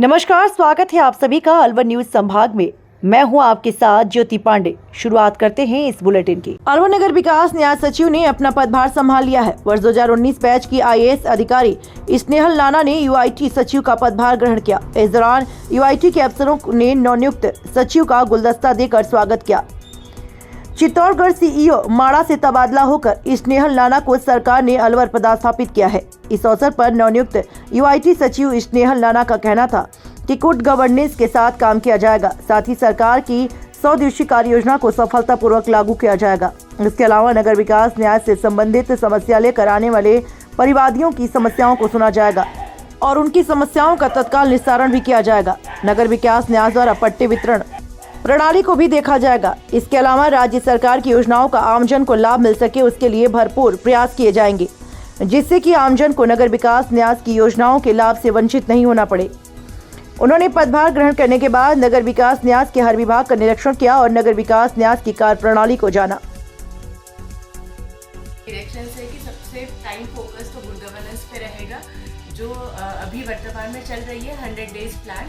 नमस्कार, स्वागत है आप सभी का अलवर न्यूज संभाग में। मैं हूं आपके साथ ज्योति पांडे। शुरुआत करते हैं इस बुलेटिन की। अलवर नगर विकास न्याय सचिव ने अपना पदभार संभाल लिया है। वर्ष 2019 बैच की IAS अधिकारी स्नेहल नाना ने UIT सचिव का पदभार ग्रहण किया। इस दौरान UIT के अफसरों ने नवनियुक्त सचिव का गुलदस्ता देकर स्वागत किया। चित्तौड़गढ़ CEO माड़ा से तबादला होकर स्नेहल नाना को सरकार ने अलवर पदस्थापित किया है। इस अवसर पर नवनियुक्त UIT सचिव स्नेहल नाना का कहना था कि गुड गवर्नेंस के साथ काम किया जाएगा, साथ ही सरकार की 100 दिवसीय कार्य योजना को सफलतापूर्वक लागू किया जाएगा। इसके अलावा नगर विकास न्याय से संबंधित समस्या लेकर आने वाले परिवादियों की समस्याओं को सुना जाएगा और उनकी समस्याओं का तत्काल निस्तारण भी किया जाएगा। नगर विकास न्याय द्वारा पट्टे वितरण प्रणाली को भी देखा जाएगा। इसके अलावा राज्य सरकार की योजनाओं का आमजन को लाभ मिल सके, उसके लिए भरपूर प्रयास किए जाएंगे, जिससे कि आमजन को नगर विकास न्यास की योजनाओं के लाभ से वंचित नहीं होना पड़े। उन्होंने पदभार ग्रहण करने के बाद नगर विकास न्यास के हर विभाग का निरीक्षण किया और नगर विकास न्यास की कार्य प्रणाली को जाना। डायरेक्शन से कि सबसे टाइम फोकस तो गुड गवर्नेंस पे रहेगा, जो अभी वर्तमान में चल रही है 100 डेज प्लान,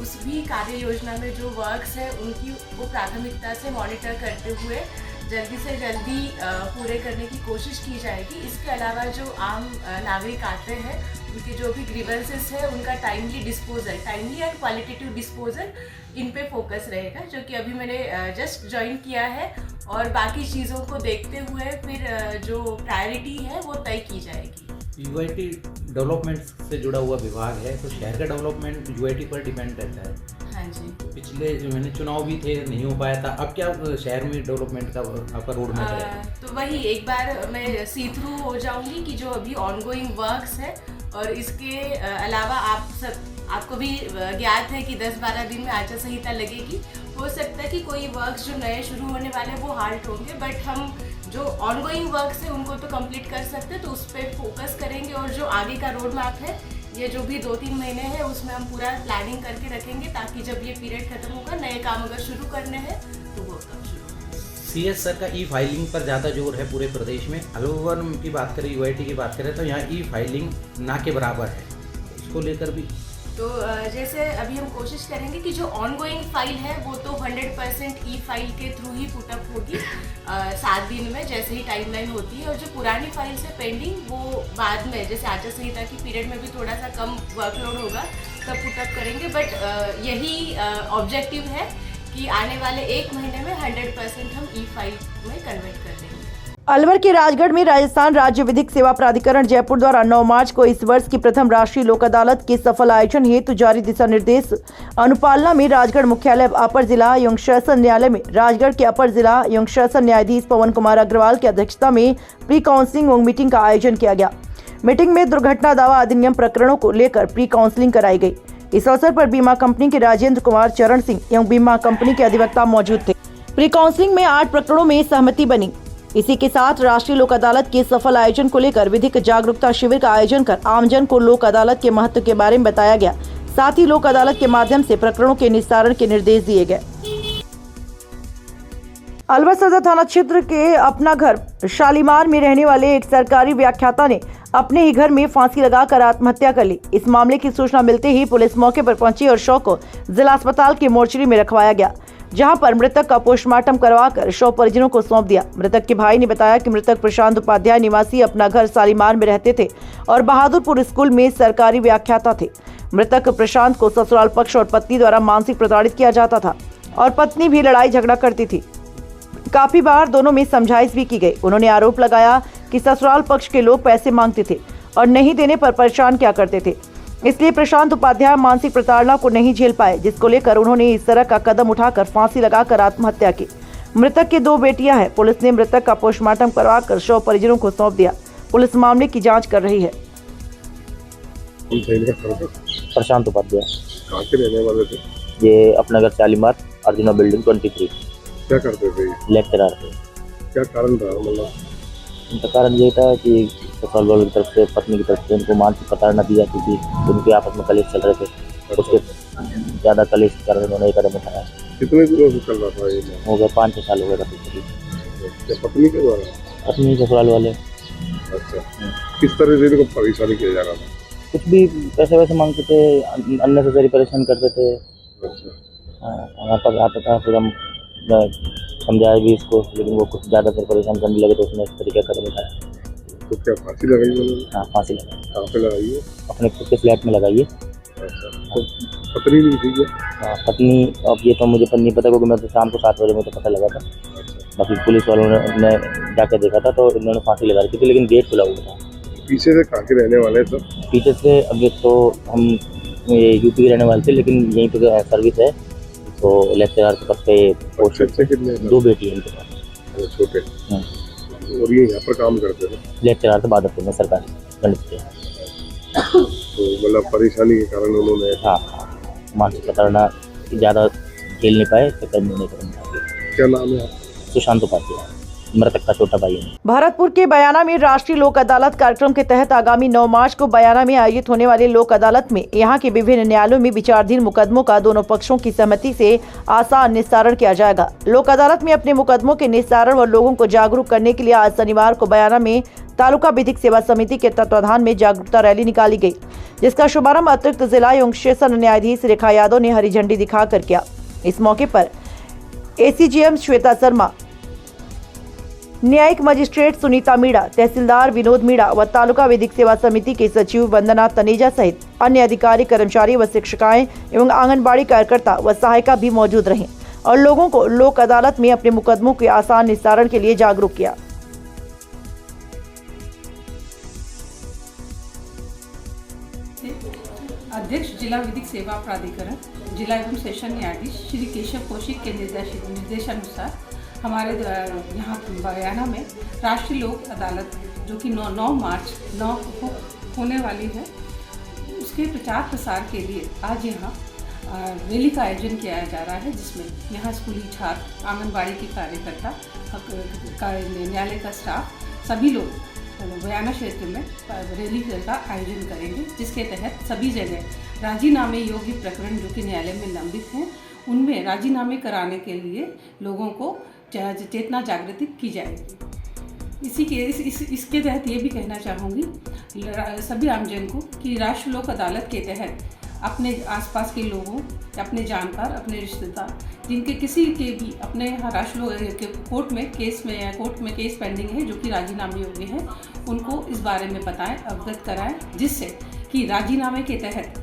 उस भी कार्य योजना में जो वर्क्स है उनकी वो प्राथमिकता से मॉनिटर करते हुए जल्दी से जल्दी पूरे करने की कोशिश की जाएगी। इसके अलावा जो आम नागरिक आते हैं उनके जो भी ग्रीवेंसेस है उनका टाइमली एंड क्वालिटेटिव डिस्पोजल, इन पे फोकस रहेगा, जो कि अभी मैंने जस्ट ज्वाइन किया है और बाकी चीज़ों को देखते हुए फिर जो प्रायोरिटी है वो तय की जाएगी। UIT डेवलपमेंट से जुड़ा हुआ विभाग है, तो शहर का डेवलपमेंट UIT पर डिपेंड रहता है। हाँ जी, पिछले जो मैंने चुनाव भी थे, नहीं हो पाया था। अब क्या शहर में डेवलपमेंट का आपका रोड मैप है? तो वही एक बार मैं सी थ्रू हो जाऊंगी कि जो अभी ऑनगोइंग वर्क्स है, और इसके अलावा आपको भी ज्ञात है कि 10-12 दिन में आचार संहिता लगेगी। हो सकता है कि कोई वर्क्स जो नए शुरू होने वाले हैं वो हाल्ट होंगे, बट हम जो ऑनगोइंग वर्क्स है उनको तो कंप्लीट कर सकते हैं, तो उस पर फोकस करेंगे। और जो आगे का रोड मैप है, ये जो भी 2-3 महीने हैं उसमें हम पूरा प्लानिंग करके रखेंगे, ताकि जब ये पीरियड खत्म होगा, नए काम अगर शुरू करने हैं तो वो कब शुरू होगा। CS सर का E-फाइलिंग पर ज़्यादा जोर है पूरे प्रदेश में। अलवर की बात करें, UIT की बात करें, तो यहाँ E-फाइलिंग ना के बराबर है, उसको लेकर भी तो जैसे अभी हम कोशिश करेंगे कि जो ऑनगोइंग फाइल है वो तो 100% E-फाइल के थ्रू ही पुटअप होगी 7 दिन में, जैसे ही टाइमलाइन होती है। और जो पुरानी फाइल से पेंडिंग, वो बाद में जैसे आचार संहिता की पीरियड में भी थोड़ा सा कम वर्कलोड होगा तब पुटअप करेंगे। बट यही ऑब्जेक्टिव है कि आने वाले 1 महीने में 100% हम E-फाइल में कन्वर्ट कर देंगे। अलवर के राजगढ़ में राजस्थान राज्य विधिक सेवा प्राधिकरण जयपुर द्वारा 9 मार्च को इस वर्ष की प्रथम राष्ट्रीय लोक अदालत के सफल आयोजन हेतु जारी दिशा निर्देश अनुपालना में राजगढ़ मुख्यालय अपर जिला एवं शासन न्यायालय में राजगढ़ के अपर जिला एवं शासन न्यायाधीश पवन कुमार अग्रवाल की अध्यक्षता में प्री काउंसलिंग एवं मीटिंग का आयोजन किया गया। मीटिंग में दुर्घटना दावा अधिनियम प्रकरणों को लेकर प्री काउंसलिंग कराई गई। इस अवसर पर बीमा कंपनी के राजेंद्र कुमार चरण सिंह एवं बीमा कंपनी के अधिवक्ता मौजूद थे। प्री काउंसलिंग में 8 प्रकरणों में सहमति बनी। इसी के साथ राष्ट्रीय लोक अदालत के सफल आयोजन को लेकर विधिक जागरूकता शिविर का आयोजन कर आमजन को लोक अदालत के महत्व के बारे में बताया गया। साथ ही लोक अदालत के माध्यम से प्रकरणों के निस्तारण के निर्देश दिए गए। अलवर सदर थाना क्षेत्र के अपना घर शालीमार में रहने वाले एक सरकारी व्याख्याता ने अपने ही घर में फांसी लगाकर आत्महत्या कर ली। इस मामले की सूचना मिलते ही पुलिस मौके पर पहुंची और शव को जिला अस्पताल के मोर्चरी में रखवाया गया, जहां पर मृतक का पोस्टमार्टम करवाकर शव परिजनों को सौंप दिया। मृतक के भाई ने बताया कि मृतक प्रशांत उपाध्याय निवासी अपना घर शालीमार में रहते थे और बहादुरपुर स्कूल में सरकारी व्याख्याता थे। मृतक प्रशांत को ससुराल पक्ष और पत्नी द्वारा मानसिक प्रताड़ित किया जाता था और पत्नी भी लड़ाई झगड़ा करती थी। काफी बार दोनों में समझाइश भी की गई। उन्होंने आरोप लगाया कि ससुराल पक्ष के लोग पैसे मांगते थे और नहीं देने पर परेशान किया करते थे, इसलिए प्रशांत उपाध्याय मानसिक प्रताड़ना को नहीं झेल पाए, जिसको लेकर उन्होंने इस तरह का कदम उठाकर फांसी लगाकर आत्महत्या की। मृतक के 2 बेटियां हैं। पुलिस ने मृतक का पोस्टमार्टम करवाकर शव परिजनों को सौंप दिया। पुलिस मामले की जांच कर रही है। प्रशांत उपाध्याय कहाँ के रहने वाले थे? ये अपना घर शालीमार अर्जुना बिल्डिंग 23। क्या करते थे? लेक्चरर थे। क्या कारण था? मतलब उनका कारण ये था कि ससुराल वालों की तरफ से, पत्नी की तरफ से उनको मानसिक प्रताड़ना दी जाती थी। उनके आपस में कलेश चल रहे थे, उसके ज़्यादा कलेश के कारण उन्होंने एक कदम उठाया। कितने दिनों से चल रहा था ये? हो गया 5-6 साल हो गए था। पत्नी के द्वारा? पत्नी ससुराल वाले। अच्छा, किस तरह से इनको परेशानी किया जा रहा था? कुछ भी पैसे वैसे मांगते थे, अननेसेसरी परेशान करते थे। हमारे पास आता था, फिर हम समझाए भी इसको, लेकिन वो कुछ ज़्यादा फिर परेशान करने लगे तो उसने इस तरीके का कदम उठाया। तो क्या फांसी लगाई उन्होंने? हाँ, फांसी लगाई। कहाँ पे लगाई है? अपने खुद के फ्लैट में लगाई है। अच्छा, तो पत्नी भी थी क्या? हाँ, पत्नी, अब ये तो मुझे नहीं पता क्योंकि मैं तो शाम को 7 बजे मुझे पता लगा था। बाकी पुलिस वालों ने जाकर देखा था तो इन्होंने फांसी लगा रखी थी, लेकिन गेट खुला हुआ था। पीछे से कहाँ के रहने वाले सब? पीछे से अभी तो हम यूपी के रहने वाले थे, लेकिन यहीं पे सर्विस है तो लेक्चरर के पद पे पोस्ट। बच्चे कितने हैं? 2 बेटी है इनके पास। वो छोटे। हाँ। और ये यहाँ पर काम करते थे? लेक्चरर थे बादलपुर में सरकारी गणित के। तो मतलब परेशानी के कारण उन्होंने? हाँ, मानसिक प्रताड़ना ज़्यादा झेल नहीं पाए तो कर्म नहीं करेंगे। क्या नाम है आपका? सुशांत उपाध्याय, मृतक का छोटा भाई है। भरतपुर के बयाना में राष्ट्रीय लोक अदालत कार्यक्रम के तहत आगामी 9 मार्च को बयाना में आयोजित होने वाले लोक अदालत में यहां के विभिन्न न्यायालयों में विचाराधीन मुकदमों का दोनों पक्षों की सहमति से आसान निस्तारण किया जाएगा। लोक अदालत में अपने मुकदमों के निस्तारण व लोगों को जागरूक करने के लिए आज शनिवार को बयाना में तालुका विधिक सेवा समिति के तत्वाधान में जागरूकता रैली निकाली गई, जिसका शुभारंभ अतिरिक्त जिला एवं सेशन न्यायाधीश रेखा यादव ने हरी झंडी दिखाकर किया। इस मौके पर एसीजीएम श्वेता शर्मा, न्यायिक मजिस्ट्रेट सुनीता मीणा, तहसीलदार विनोद मीणा व तालुका विधिक सेवा समिति के सचिव वंदना तनेजा सहित अन्य अधिकारी, कर्मचारी व शिक्षिकाएं एवं आंगनबाड़ी कार्यकर्ता व सहायिका भी मौजूद रहे और लोगों को लोक अदालत में अपने मुकदमों के आसान निस्तारण के लिए जागरूक किया। अध्यक्ष जिला विधिक सेवा प्राधिकरण, जिला एवं सेशन न्यायाधीश श्री केशव कौशिक के निर्देशानुसार हमारे यहाँ बयाना में राष्ट्रीय लोक अदालत जो कि 9 मार्च को होने वाली है, उसके प्रचार प्रसार के लिए आज यहाँ रैली का आयोजन किया जा रहा है, जिसमें यहाँ स्कूली छात्र, आंगनबाड़ी के कार्यकर्ता, न्यायालय का स्टाफ, सभी लोग बयाना क्षेत्र में रैली का आयोजन करेंगे, जिसके तहत सभी जगह राजीनामे योग्य प्रकरण जो कि न्यायालय में लंबित हैं, उनमें राजीनामे कराने के लिए लोगों को चेतना जागृति की जाएगी। इसके तहत ये भी कहना चाहूँगी सभी आमजन को कि राष्ट्रीय लोक अदालत के तहत अपने आसपास के लोगों, अपने जानकार, अपने रिश्तेदार जिनके किसी के भी अपने यहाँ राष्ट्रीय कोर्ट में केस पेंडिंग है जो कि राजीनामे योग्य है, उनको इस बारे में बताएं, अवगत कराएं, जिससे कि राजीनामे के तहत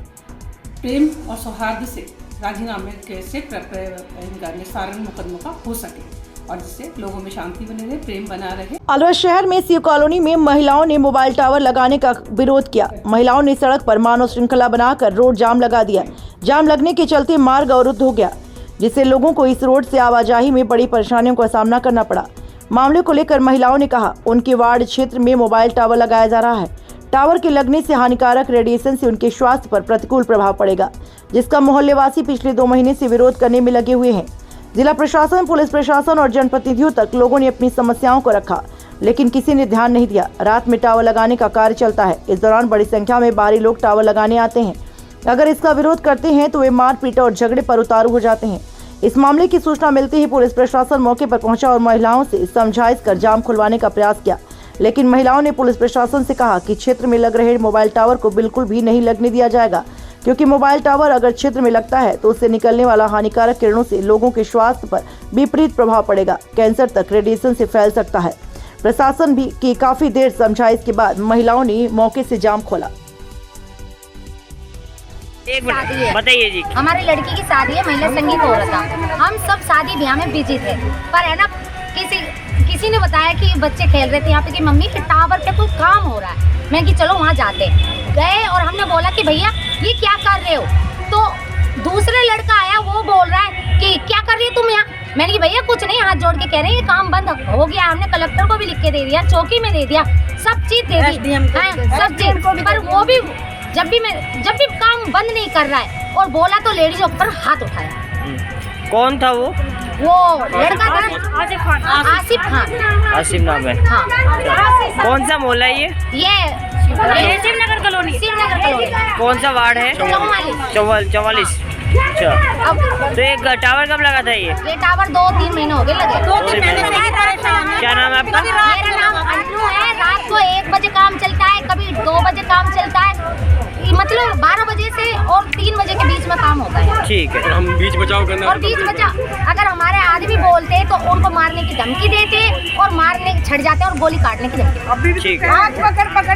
प्रेम और सौहार्द से राजीनामे से इनका निस्तारण मुकदमों का हो सके और जिससे लोगों में शांति बने रहे, प्रेम बना रहे। अलवर शहर में शिव कॉलोनी में महिलाओं ने मोबाइल टावर लगाने का विरोध किया। महिलाओं ने सड़क पर मानव श्रृंखला बनाकर रोड जाम लगा दिया। जाम लगने के चलते मार्ग अवरुद्ध हो गया, जिससे लोगों को इस रोड से आवाजाही में बड़ी परेशानियों का सामना करना पड़ा। मामले को लेकर महिलाओं ने कहा, उनके वार्ड क्षेत्र में मोबाइल टावर लगाया जा रहा है। टावर के लगने से हानिकारक रेडिएशन से उनके स्वास्थ्य पर प्रतिकूल प्रभाव पड़ेगा, जिसका मोहल्लेवासी पिछले 2 महीने से विरोध करने में लगे हुए हैं। जिला प्रशासन, पुलिस प्रशासन और जनप्रतिनिधियों तक लोगों ने अपनी समस्याओं को रखा, लेकिन किसी ने ध्यान नहीं दिया। रात में टावर लगाने का कार्य चलता है। इस दौरान बड़ी संख्या में बाहरी लोग टावर लगाने आते हैं। अगर इसका विरोध करते हैं तो वे मारपीट और झगड़े पर उतारू हो जाते हैं। इस मामले की सूचना मिलते ही पुलिस प्रशासन मौके पर पहुंचा और महिलाओं से समझाइश कर जाम खुलवाने का प्रयास किया, लेकिन महिलाओं ने पुलिस प्रशासन से कहा कि क्षेत्र में लग रहे मोबाइल टावर को बिल्कुल भी नहीं लगने दिया जाएगा, क्योंकि मोबाइल टावर अगर क्षेत्र में लगता है तो उससे निकलने वाला हानिकारक किरणों से लोगों के स्वास्थ्य पर विपरीत प्रभाव पड़ेगा। कैंसर तक रेडिएशन से फैल सकता है। प्रशासन भी की काफी देर समझाइश के बाद महिलाओं ने मौके से जाम खोला। एक मिनट बताइए जी। हमारी लड़की की शादी है, महिला संगीत हो रहा था। हम सब शादी ब्याह में बिजी थे, पर है ना किसी ने बताया कि बच्चे खेल रहे थे यहाँ पे कि मम्मी के टावर पे कोई काम हो रहा है। मैं कि चलो वहाँ जाते गए और हमने बोला कि भैया ये क्या कर रहे हो, तो दूसरे लड़का आया, वो बोल रहा है कि क्या कर रही है तुम यहाँ। मैंने कि भैया कुछ नहीं, हाथ जोड़ के कह रहे हैं ये काम बंद हो गया। हमने कलेक्टर को भी लिख के दे दिया, चौकी में दे दिया, सब चीज दे दी, सब चीज, पर वो भी जब भी काम बंद नहीं कर रहा है और बोला तो लेडीज ऊपर हाथ उठाया। कौन था वो लड़का था आसिफ खान। आसिफ नाम है। हाँ। कौन सा मोहल्ला है ये शिवनगर कॉलोनी। कौन सा वार्ड है? 44। अच्छा, अब तो एक टावर कब लगा था ये टावर 2-3 महीने हो गए लगे। 2-3 महीने से परेशान है। क्या नाम है आपका? मेरा नाम अन्नू है। रात को 1 बजे काम चलता है, कभी 2 बजे काम चलता है। काम होता है। ठीक है। और हम बीच बचाव करना और बीच बचाव अगर हमारे आदमी बोलते तो उनको मारने की धमकी देते और मारने छड़ जाते और गोली काटने की धमकी। ठीक है।